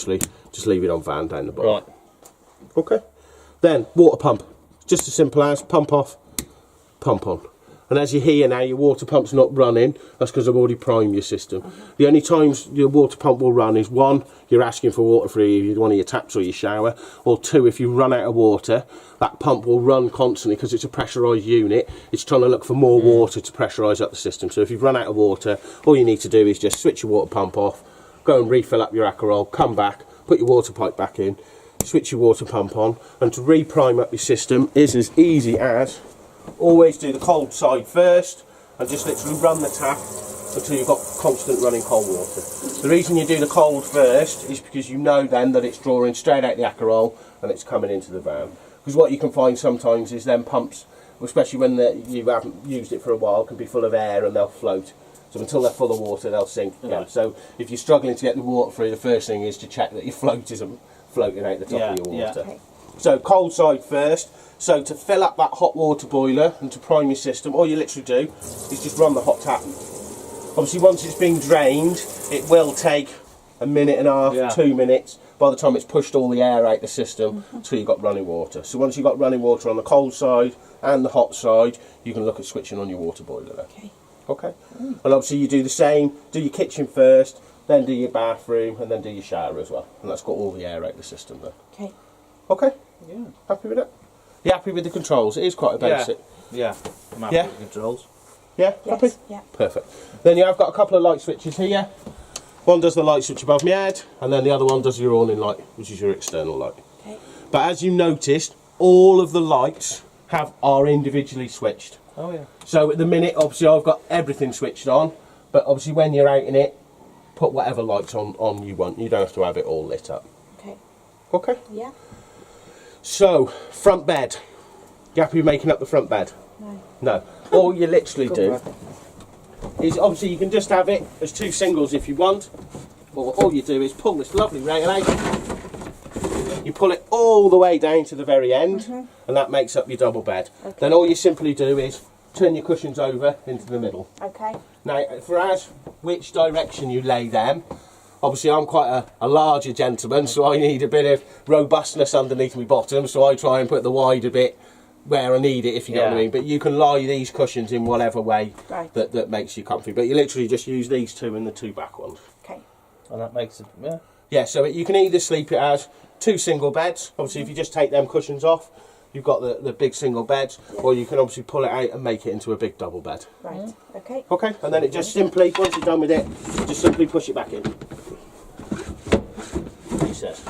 literally just leave it on fan down the bottom. Right. Okay. Then water pump, just as simple as pump off, pump on. And as you hear now, your water pump's not running. That's because I've already primed your system. The only times your water pump will run is 1, you're asking for water for either one of your taps or your shower, or 2, if you run out of water, that pump will run constantly because it's a pressurised unit. It's trying to look for more water to pressurise up the system. So if you've run out of water, all you need to do is just switch your water pump off, go and refill up your Akerol, come back, put your water pipe back in, switch your water pump on, and to re-prime up your system is as easy as always do the cold side first and just literally run the tap until you've got constant running cold water. The reason you do the cold first is because you know then that it's drawing straight out the Akerol and it's coming into the van. Because what you can find sometimes is them pumps, especially when you haven't used it for a while, can be full of air and they'll float. So until they're full of water, they'll sink again. So if you're struggling to get the water through, the first thing is to check that your float isn't floating out the top of your water. Okay. So cold side first. So to fill up that hot water boiler and to prime your system, all you literally do is just run the hot tap. Obviously once it's been drained, it will take a minute and a half, 2 minutes by the time it's pushed all the air out the system until you've got running water. So once you've got running water on the cold side and the hot side, you can look at switching on your water boiler there. Okay. Okay. And obviously you do the same, do your kitchen first, then do your bathroom, and then do your shower as well. And that's got all the air out the system there. Okay. Okay? Yeah. Happy with it? You happy with the controls? It is quite a basic. Yeah. I'm happy Yeah. with the controls. Yeah? Yes. Happy? Yeah. Perfect. Then you have got a couple of light switches here. One does the light switch above my head, and then the other one does your awning light, which is your external light. Okay. But as you noticed, all of the lights are individually switched. Oh yeah. So at the minute, obviously, I've got everything switched on, but obviously when you're out in it, put whatever lights on you want. You don't have to have it all lit up. Okay. Okay? Yeah. So, front bed. You happy with making up the front bed? No. No. All you literally do is, obviously, you can just have it as 2 singles if you want. Or all you do is pull this lovely rail out. You pull it all the way down to the very end, and that makes up your double bed. Okay. Then all you simply do is turn your cushions over into the middle. Okay. Now, for as which direction you lay them, obviously I'm quite a larger gentleman, so I need a bit of robustness underneath my bottom, so I try and put the wider bit where I need it, if you know what I mean. But you can lie these cushions in whatever way that makes you comfy. But you literally just use these 2 and the 2 back ones. Okay. And that makes it, yeah. Yeah, so you can either sleep it as 2 single beds. Obviously, if you just take them cushions off, you've got the big single beds, or you can obviously pull it out and make it into a big double bed. Right. Okay. Okay, and then it just simply, once you're done with it, just simply push it back in. He says.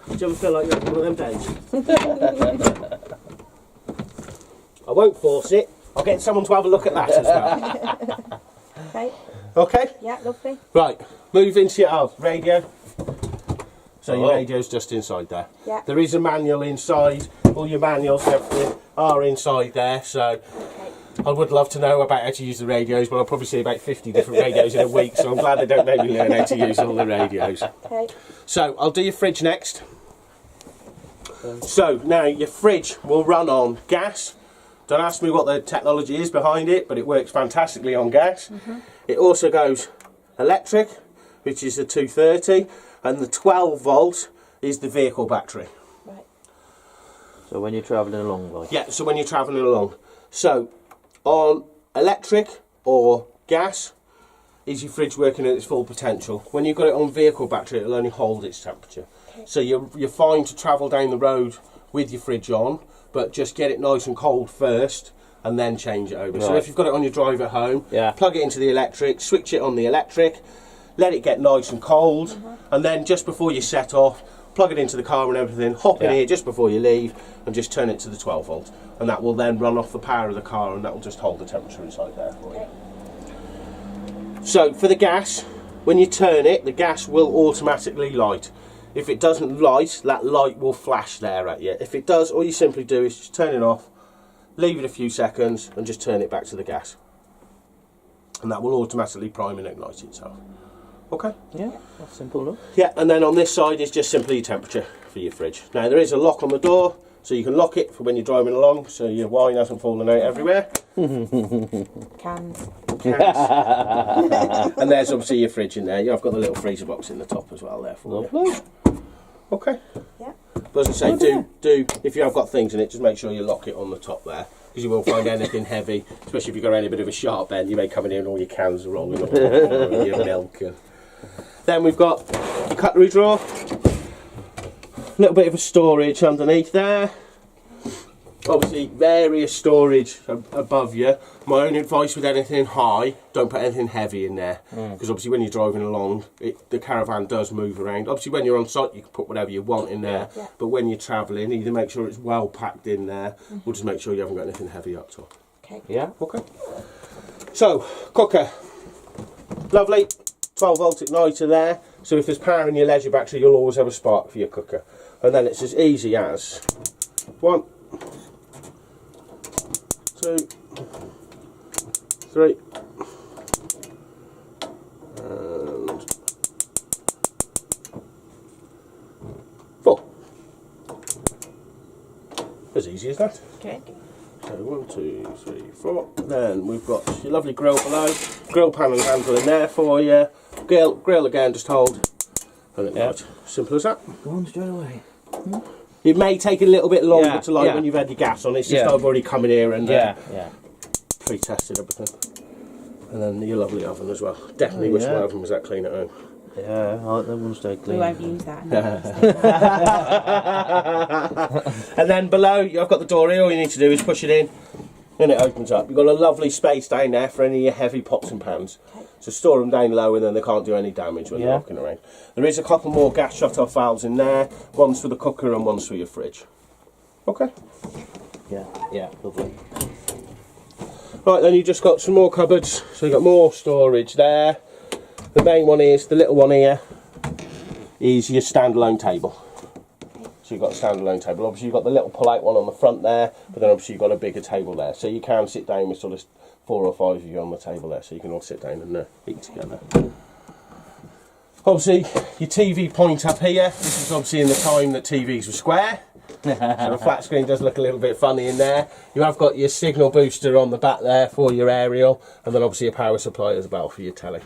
Do you ever feel like you're having one of them days? I won't force it. I'll get someone to have a look at that as well. Okay. Okay? Yeah, lovely. Right, move into your radio. So your radio's just inside there. Yeah. There is a manual inside. All your manuals and everything are inside there. So Okay. I would love to know about how to use the radios, but I'll probably see about 50 different radios in a week. So I'm glad they don't make me learn how to use all the radios. Okay. So I'll do your fridge next. So now your fridge will run on gas. Don't ask me what the technology is behind it, but it works fantastically on gas. It also goes electric, which is the 230, and the 12 volt is the vehicle battery. Right. So when you're travelling along, like. Yeah, so when you're travelling along. So on electric or gas, is your fridge working at its full potential. When you've got it on vehicle battery, it'll only hold its temperature. So you're fine to travel down the road with your fridge on, but just get it nice and cold first and then change it over. So if you've got it on your drive at home, plug it into the electric, switch it on the electric, let it get nice and cold, and then just before you set off, plug it into the car and everything, hop in here just before you leave and just turn it to the 12 volt. And that will then run off the power of the car and that will just hold the temperature inside there for you. So for the gas, when you turn it, the gas will automatically light. If it doesn't light, that light will flash there at you. If it does, all you simply do is just turn it off, leave it a few seconds and just turn it back to the gas. And that will automatically prime and ignite itself. Okay? Yeah, that's simple enough. Yeah, and then on this side is just simply your temperature for your fridge. Now there is a lock on the door, so you can lock it for when you're driving along, so your wine hasn't fallen out everywhere. Cans. And there's obviously your fridge in there. I've got the little freezer box in the top as well there for you. Lovely. Okay. Yeah. But as I say, do if you have got things in it, just make sure you lock it on the top there, because you won't find anything heavy, especially if you've got any bit of a sharp end. You may come in here and all your cans are rolling up, and your milk. Then we've got the cutlery drawer, a little bit of a storage underneath there. Obviously, various storage above you. My own advice with anything high, don't put anything heavy in there. Because obviously when you're driving along, the caravan does move around. Obviously when you're on site, you can put whatever you want in there. Yeah. But when you're travelling, either make sure it's well packed in there, or just make sure you haven't got anything heavy up top. Okay. Yeah. Okay. So, cooker. Lovely. 12 volt igniter there. So if there's power in your leisure battery, you'll always have a spark for your cooker. And then it's as easy as 1, 2, 3, and 4. As easy as that. Okay. So 1, 2, 3, 4. Then we've got your lovely grill below. Grill panel handle in there for you. Grill again, just hold. And it's right. Simple as that. Go on straight away. It may take a little bit longer Yeah, to light yeah. when you've had your gas on. It's just Yeah. I've already come in here and Yeah. pre-tested everything. And then your lovely oven as well. Definitely wish my yeah. oven was that clean at home. Yeah, I like that one stay We clean. won't use that. And then below, I've got the door here. All you need to do is push it in, and it opens up. You've got a lovely space down there for any of your heavy pots and pans. Okay. So store them down low, and then they can't do any damage when they're Yeah. walking around. There is a couple more gas shut-off valves in there. One's for the cooker and one's for your fridge. Okay. Yeah, lovely. Right, then you've just got some more cupboards. So you've got more storage there. The main one is, the little one here, is your standalone table. So you've got a standalone table. Obviously you've got the little pull-out one on the front there, but then obviously you've got a bigger table there. So you can sit down with sort of 4 or 5 of you on the table there, so you can all sit down and eat together. Obviously, your TV point up here. This is obviously in the time that TVs were square. So the flat screen does look a little bit funny in there. You have got your signal booster on the back there for your aerial, and then obviously a power supply as well for your telly.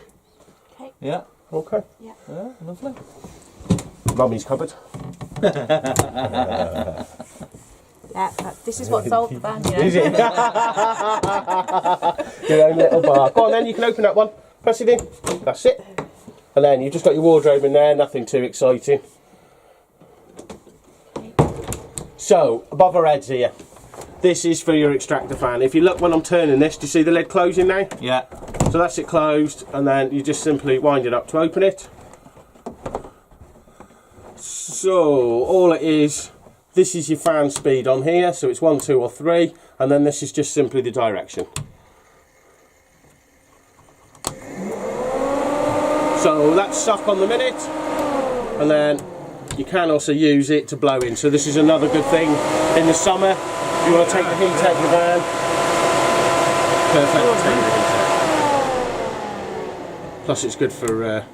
Okay. Yeah. Okay. Yeah. Yeah, lovely. Mummy's cupboard. This is what solved the van, you know. Is it? Your own little bar. Go on then, you can open that one. Press it in. That's it. And then you've just got your wardrobe in there, nothing too exciting. So, above our heads here, this is for your extractor fan. If you look when I'm turning this, do you see the lid closing now? Yeah. So that's it closed, and then you just simply wind it up to open it. So, all it is, this is your fan speed on here, so it's 1, 2 or 3, and then this is just simply the direction. So that's suck on the minute, and then you can also use it to blow in. So this is another good thing in the summer. If you want to take the heat out of the van, perfect to take the heat out. Plus it's good for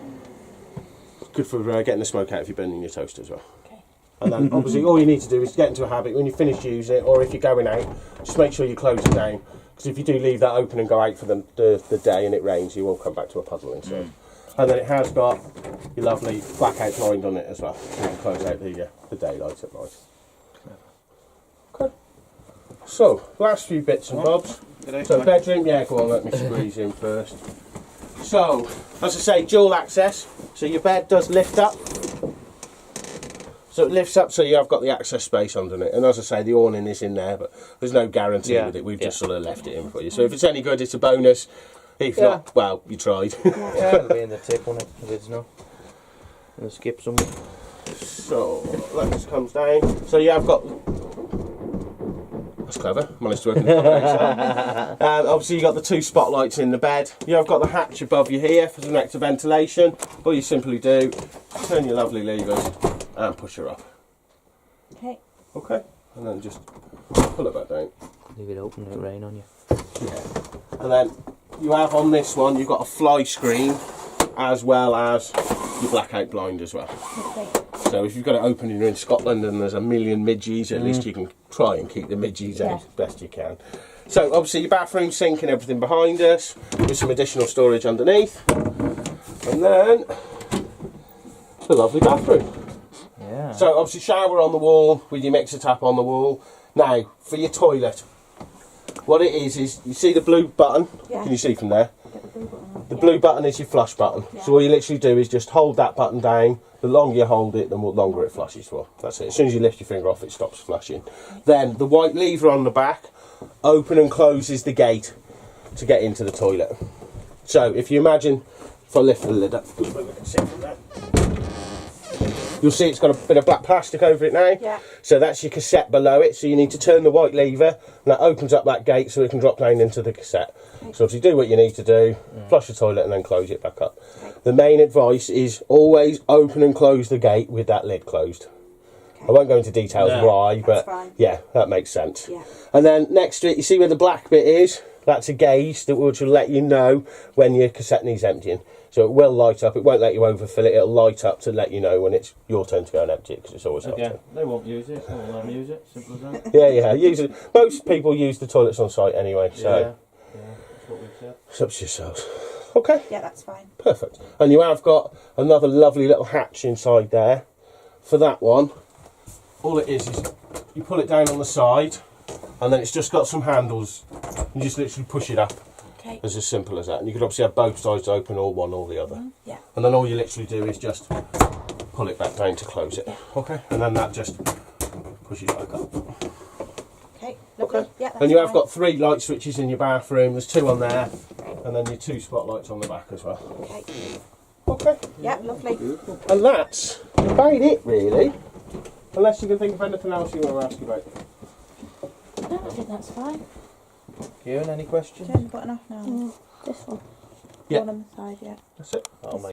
getting the smoke out if you're burning your toast as well. Okay. And then obviously all you need to do is get into a habit when you finish using it, or if you're going out, just make sure you close it down, because if you do leave that open and go out for the day and it rains, you will come back to a puddling. So. And then it has got your lovely blackout blind on it as well, so you can close out the daylight at night. Okay. So, last few bits and bobs. So bedroom, yeah, go on, let me squeeze in first. So, as I say, dual access. So your bed does lift up. So it lifts up so you have got the access space underneath. And as I say, the awning is in there, but there's no guarantee with it. We've just sort of left it in for you. So if it's any good, it's a bonus. If not, well, you tried. Yeah, it'll be in the tip on it, if it's not. I'll skip some. So, that just comes down. So you have got... That's clever. Managed to open the top. Obviously you've got the 2 spotlights in the bed. You have got the hatch above you here for some extra ventilation. All you simply do, turn your lovely levers and push her up. Okay. Okay. And then just pull it back down. Leave it open, it'll rain on you. Yeah. And then you have on this one, you've got a fly screen as well as your blackout blind as well. Okay. So if you've got it open and you're in Scotland and there's a million midges, at least you can try and keep the midges out as best you can. So obviously your bathroom sink and everything behind us, with some additional storage underneath. And then the lovely bathroom. Yeah. So obviously shower on the wall with your mixer tap on the wall. Now for your toilet, what it is you see the blue button. Yeah. Can you see from there? Get the blue button on. The blue button is your flush button. Yeah. So all you literally do is just hold that button down. The longer you hold it, the longer it flushes for. That's it. As soon as you lift your finger off, it stops flushing. Then the white lever on the back open and closes the gate to get into the toilet. So if you imagine, if I lift the lid up, you'll see it's got a bit of black plastic over it now. Yeah. So that's your cassette below it. So you need to turn the white lever, and that opens up that gate so it can drop down into the cassette. So if you do what you need to do, flush the toilet and then close it back up. The main advice is always open and close the gate with that lid closed. I won't go into details No, why, but fine. yeah, that makes sense. Yeah. And then next to it, you see where the black bit is? That's a gauge that will let you know when your cassette needs emptying. So it will light up. It won't let you overfill it. It'll light up to let you know when it's your turn to go and empty it, because it's always our Again, turn. they won't use it. We'll let them use it. Simple as that. Yeah. Use it. Most people use the toilets on site anyway, so Yeah, that's what we've said. it's up to yourselves. Okay, Yeah, that's fine. perfect. And you have got another lovely little hatch inside there. For that one, all it is you pull it down on the side, and then it's just got some handles. You just literally push it up. Okay. It's as simple as that. And you can obviously have both sides open, or one or the other. Yeah. And then all you literally do is just pull it back down to close it. Okay. And then that just pushes back up. Okay. Lovely. Okay. Yeah, that's And you have fine. got 3 light switches in your bathroom. There's 2 on there, and then your 2 spotlights on the back as well. Okay. Okay. Yeah, lovely. And that's about it, really. Unless you can think of anything else you want to ask about. No, I think that's fine. Kieran, any questions? Turn the button off now. This one. Yeah. One on the side, yeah. That's it. That'll make